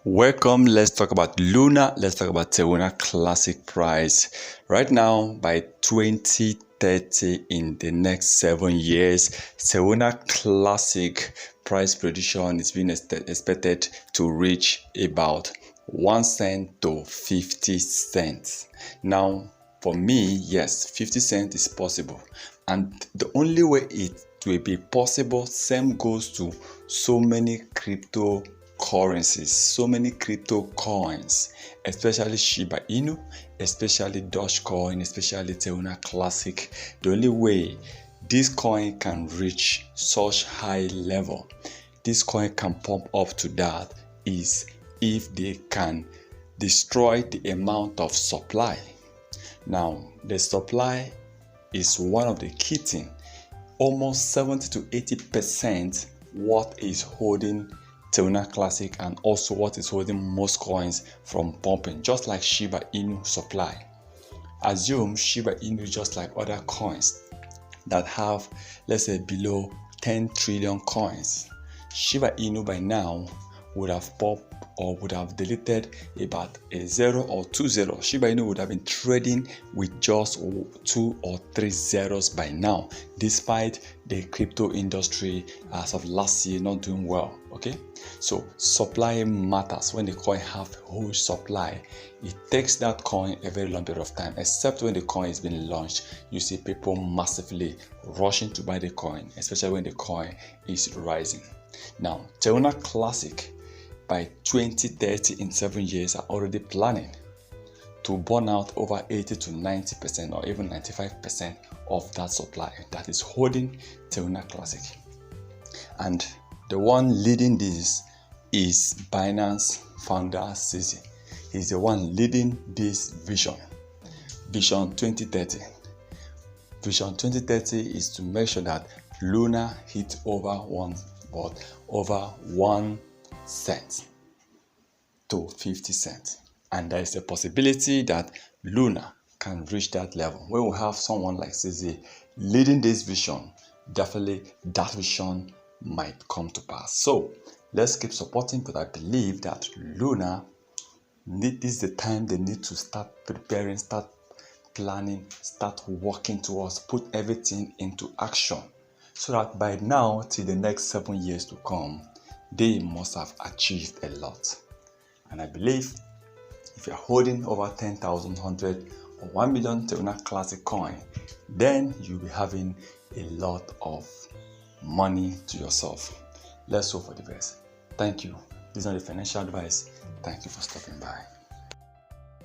Welcome. Let's talk about Luna. Let's talk about Terra Classic price. Right now, by 2030, in the next 7 years, Terra Classic price prediction is being expected to reach about 1 cent to 50 cents. Now, for me, yes, 50 cents is possible. And the only way it will be possible, same goes to so many cryptocurrencies, so many crypto coins, especially Shiba Inu, especially Dogecoin, especially Terra Classic. The only way this coin can reach such high level, this coin can pump up to that, is if they can destroy the amount of supply. Now, the supply is one of the key things. Almost 70 to 80% what is holding Terra Classic and also what is holding most coins from pumping, just like Shiba Inu supply. Assume Shiba Inu just like other coins that have, let's say, below 10 trillion coins. Shiba Inu by now would have popped or would have deleted about a 0 or 2 zeros. Shiba Inu would have been trading with just 2 or 3 zeros by now, despite the crypto industry as of last year not doing well. Okay, so supply matters. When the coin have huge supply, it takes that coin a very long period of time, except when the coin is being launched. You see people massively rushing to buy the coin, especially when the coin is rising. Now, Terra Classic by 2030, in 7 years, are already planning to burn out over 80 to 90% or even 95% of that supply that is holding Terra Classic. And the one leading this is Binance founder CZ. He's the one leading this vision. Vision 2030. Vision 2030 is to make sure that Luna hit over 1 cent to 50 cents, and there is a possibility that Luna can reach that level. When we have someone like CZ leading this vision, definitely that vision might come to pass. So let's keep supporting, but I believe that Luna, this is the time they need to start preparing, start planning, start working towards, put everything into action, so that by now till the next 7 years to come, they must have achieved a lot. And I believe if you're holding over 10,000, 100 or 1 million Terra Classic coin, then you'll be having a lot of money to yourself. Let's hope for the best. Thank you. This is not a financial advice. Thank you for stopping by.